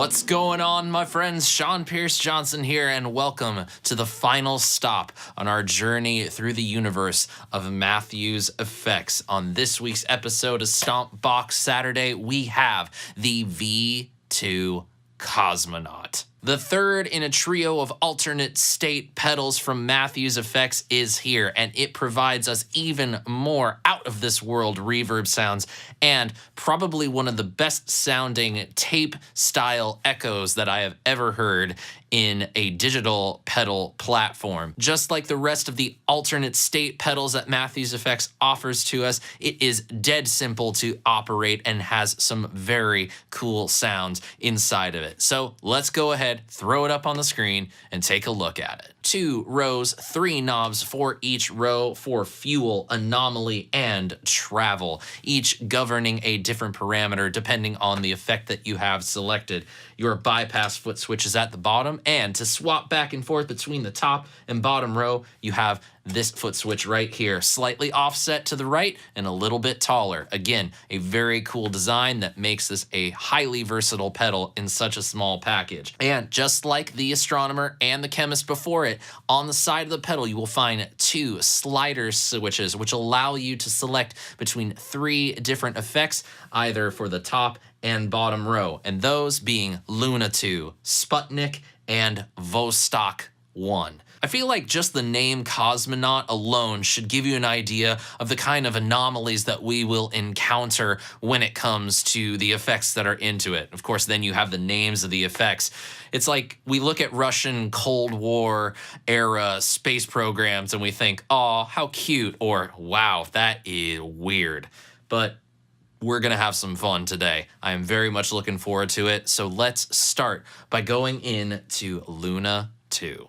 What's going on, my friends? SeanPierceJohnson here, and welcome to the final stop on our journey through the universe of Matthew's effects. On this week's episode of Stompbox Saturday, we have the V2 Cosmonaut. The third in a trio of alternate state pedals from Matthew's Effects is here, and it provides us even more out-of-this-world reverb sounds and probably one of the best sounding tape-style echoes that I have ever heard in a digital pedal platform. Just like the rest of the alternate state pedals that Matthew's Effects offers to us, it is dead simple to operate and has some very cool sounds inside of it. So let's go ahead, throw it up on the screen, and take a look at it. 2 rows, 3 knobs for each row for fuel, anomaly, and travel, each governing a different parameter depending on the effect that you have selected. Your bypass foot switch is at the bottom, and to swap back and forth between the top and bottom row, you have this foot switch right here, slightly offset to the right and a little bit taller. Again, a very cool design that makes this a highly versatile pedal in such a small package. And just like the astronomer and the chemist before it, on the side of the pedal you will find 2 slider switches which allow you to select between 3 different effects, either for the top and bottom row, and those being Luna 2, Sputnik, and Vostok 1. I feel like just the name Cosmonaut alone should give you an idea of the kind of anomalies that we will encounter when it comes to the effects that are into it. Of course, then you have the names of the effects. It's like we look at Russian Cold War era space programs and we think, oh, how cute, or wow, that is weird. But we're going to have some fun today. I am very much looking forward to it. So let's start by going into Luna 2.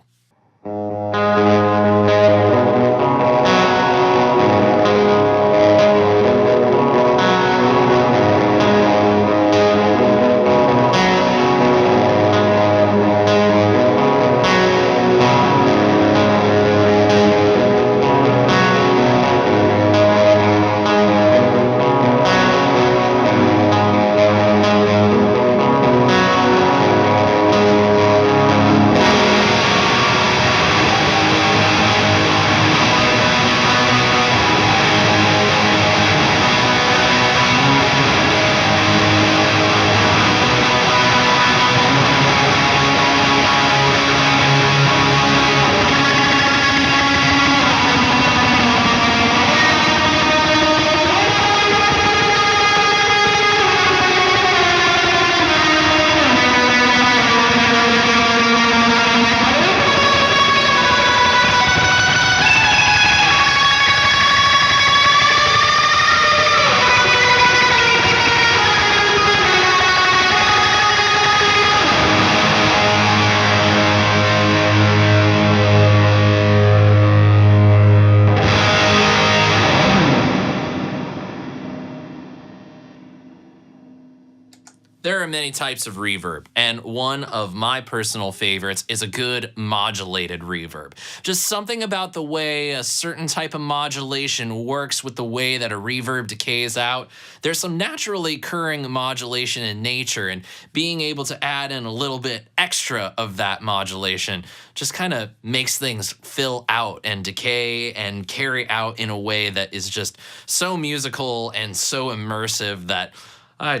There are many types of reverb, and one of my personal favorites is a good modulated reverb. Just something about the way a certain type of modulation works with the way that a reverb decays out. There's some naturally occurring modulation in nature, and being able to add in a little bit extra of that modulation just kind of makes things fill out and decay and carry out in a way that is just so musical and so immersive that I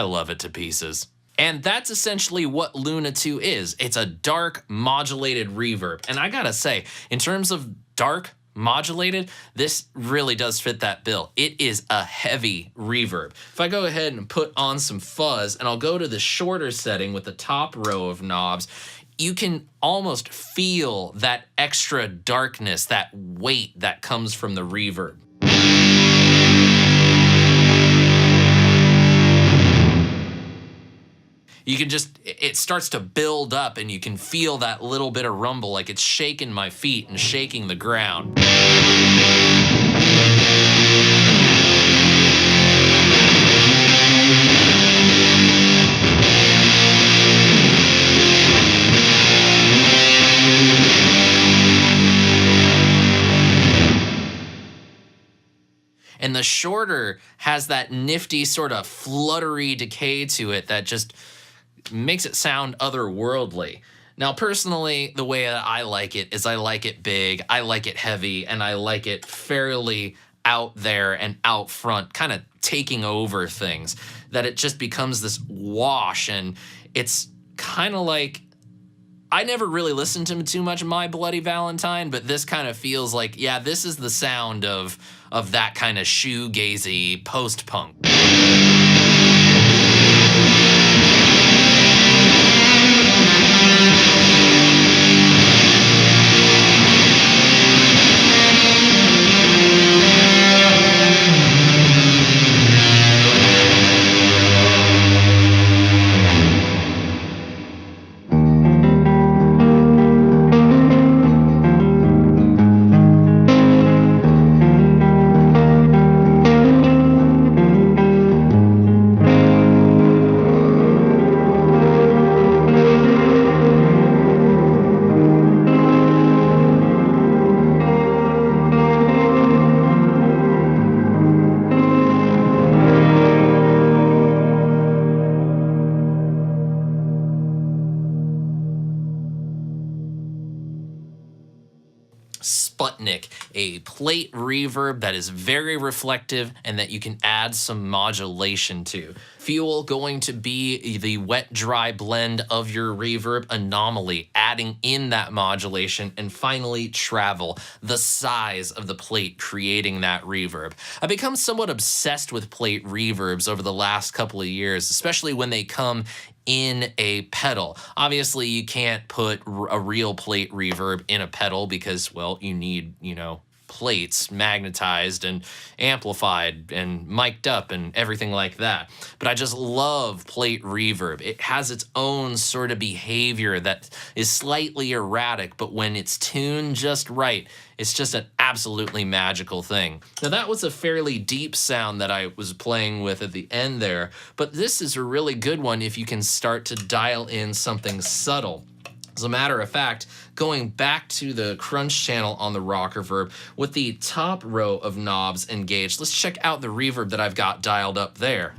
love it to pieces. And that's essentially what Luna 2 is. It's a dark modulated reverb. And I gotta say, in terms of dark modulated, this really does fit that bill. It is a heavy reverb. If I go ahead and put on some fuzz, and I'll go to the shorter setting with the top row of knobs, you can almost feel that extra darkness, that weight that comes from the reverb. You can just, it starts to build up and you can feel that little bit of rumble, like it's shaking my feet and shaking the ground. And the shorter has that nifty sort of fluttery decay to it that just makes it sound otherworldly. Now, personally, the way that I like it is I like it big, I like it heavy, and I like it fairly out there and out front, kind of taking over things, that it just becomes this wash. And it's kind of like, I never really listened to too much of My Bloody Valentine, but this kind of feels like, yeah, this is the sound of that kind of shoegazy post-punk. Sputnik, a plate reverb that is very reflective and that you can add some modulation to. Fuel going to be the wet-dry blend of your reverb. Anomaly, adding in that modulation. And finally, travel, the size of the plate creating that reverb. I've become somewhat obsessed with plate reverbs over the last couple of years, especially when they come in a pedal. Obviously, you can't put a real plate reverb in a pedal because, well, you need, plates magnetized and amplified and mic'd up and everything like that. But I just love plate reverb. It has its own sort of behavior that is slightly erratic, but when it's tuned just right, it's just an absolutely magical thing. Now, that was a fairly deep sound that I was playing with at the end there, but this is a really good one if you can start to dial in something subtle. As a matter of fact, going back to the crunch channel on the Rock Reverb with the top row of knobs engaged, let's check out the reverb that I've got dialed up there.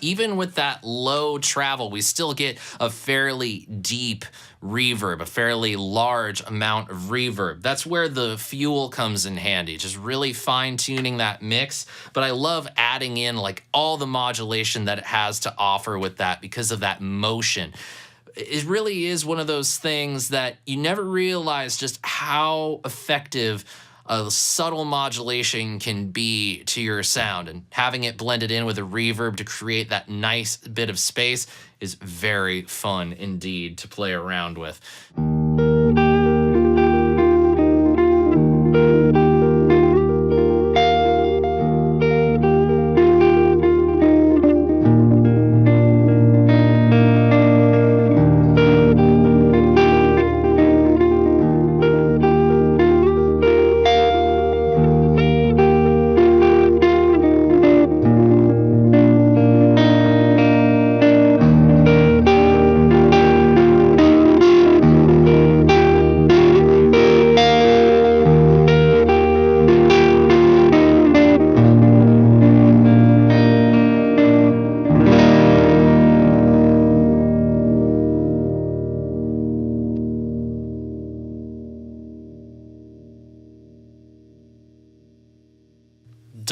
Even with that low travel, we still get a fairly deep reverb, a fairly large amount of reverb. That's where the fuel comes in handy, just really fine-tuning that mix. But I love adding in like all the modulation that it has to offer with that because of that motion. It really is one of those things that you never realize just how effective a subtle modulation can be to your sound, and having it blended in with a reverb to create that nice bit of space is very fun indeed to play around with.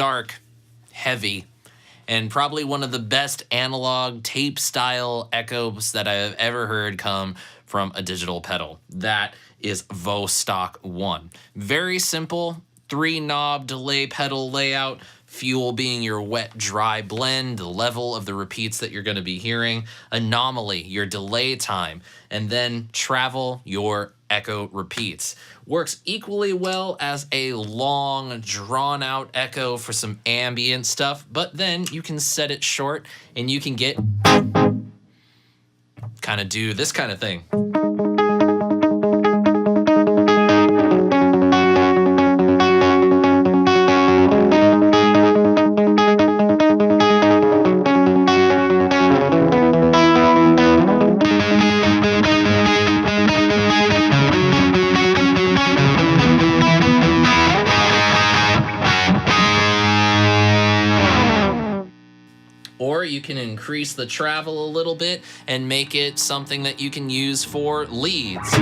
dark, heavy, and probably one of the best analog tape-style echoes that I've ever heard come from a digital pedal. That is Vostok 1. Very simple, 3-knob delay pedal layout, fuel being your wet-dry blend, the level of the repeats that you're going to be hearing, anomaly, your delay time, and then travel, your echo repeats. Works equally well as a long, drawn-out echo for some ambient stuff, but then you can set it short and you can get kind of do this kind of thing. Or you can increase the travel a little bit and make it something that you can use for leads.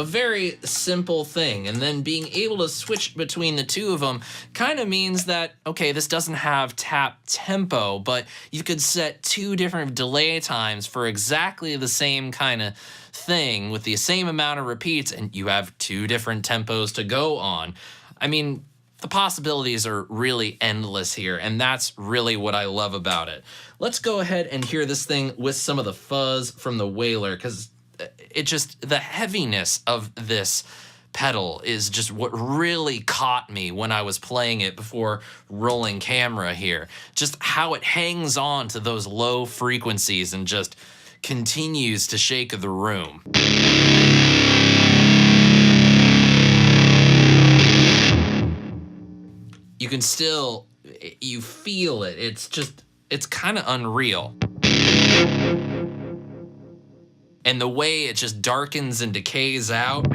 Very simple thing, and then being able to switch between the two of them kind of means that, okay, this doesn't have tap tempo, but you could set 2 different delay times for exactly the same kind of thing with the same amount of repeats, and you have 2 different tempos to go on. I mean, the possibilities are really endless here, and that's really what I love about it. Let's go ahead and hear this thing with some of the fuzz from the Wailer, because it just, the heaviness of this pedal is just what really caught me when I was playing it before rolling camera here. Just how it hangs on to those low frequencies and just continues to shake the room. You can still, you feel it. It's just, it's kind of unreal. And the way it just darkens and decays out.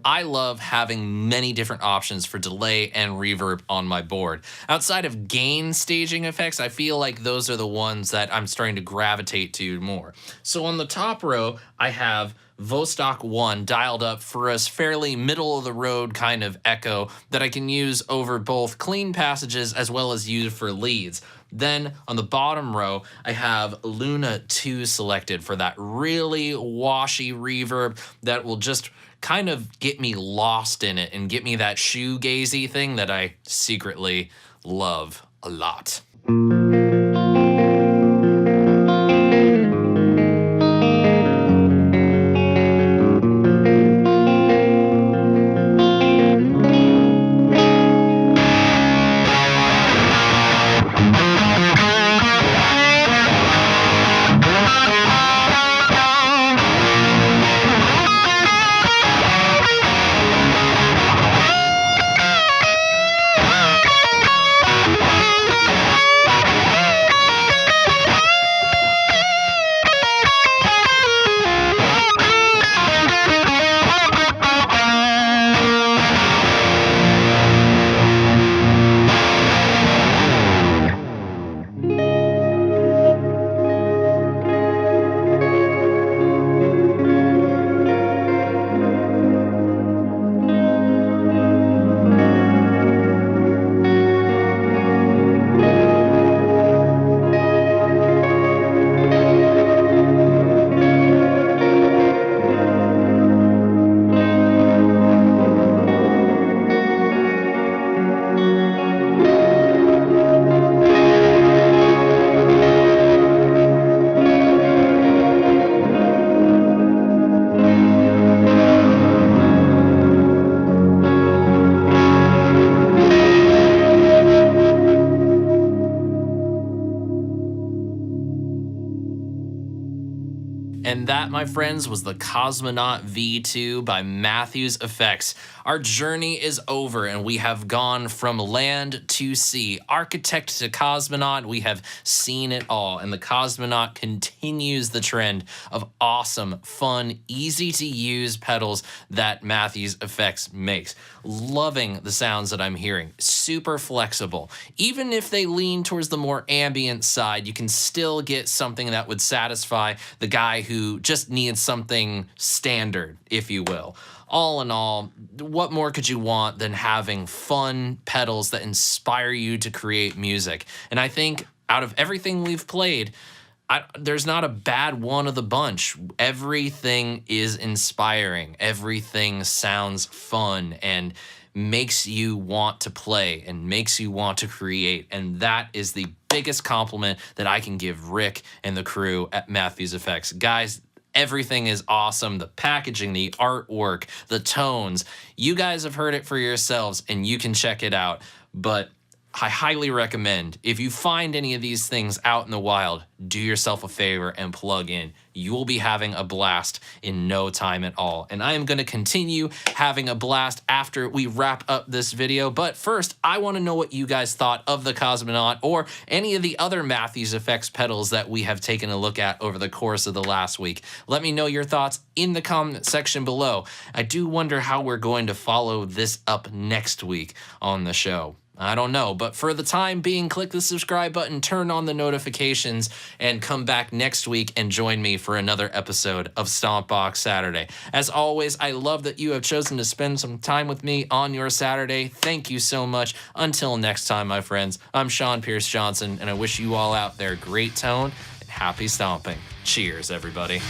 I love having many different options for delay and reverb on my board. Outside of gain staging effects, I feel like those are the ones that I'm starting to gravitate to more. So on the top row, I have Vostok 1 dialed up for a fairly middle-of-the-road kind of echo that I can use over both clean passages as well as use for leads. Then on the bottom row, I have Luna 2 selected for that really washy reverb that will just kind of get me lost in it and get me that shoegazy thing that I secretly love a lot. And that, my friends, was the Cosmonaut V2 by Matthews Effects. Our journey is over, and we have gone from land to sea, architect to cosmonaut. We have seen it all, and the Cosmonaut continues the trend of awesome, fun, easy-to-use pedals that Matthews Effects makes. Loving the sounds that I'm hearing. Super flexible. Even if they lean towards the more ambient side, you can still get something that would satisfy the guy who just needs something standard, if you will. All in all, what more could you want than having fun pedals that inspire you to create music? And I think out of everything we've played, there's not a bad one of the bunch. Everything is inspiring. Everything sounds fun and makes you want to play and makes you want to create. And that is the biggest compliment that I can give Rick and the crew at Matthews Effects. Guys, everything is awesome. The packaging, the artwork, the tones. You guys have heard it for yourselves, and you can check it out. But I highly recommend, if you find any of these things out in the wild, do yourself a favor and plug in. You will be having a blast in no time at all. And I am going to continue having a blast after we wrap up this video. But first, I want to know what you guys thought of the Cosmonaut or any of the other Matthews Effects pedals that we have taken a look at over the course of the last week. Let me know your thoughts in the comment section below. I do wonder how we're going to follow this up next week on the show. I don't know, but for the time being, click the subscribe button, turn on the notifications, and come back next week and join me for another episode of Stompbox Saturday. As always, I love that you have chosen to spend some time with me on your Saturday. Thank you so much. Until next time, my friends, I'm SeanPierceJohnson, and I wish you all out there great tone and happy stomping. Cheers, everybody.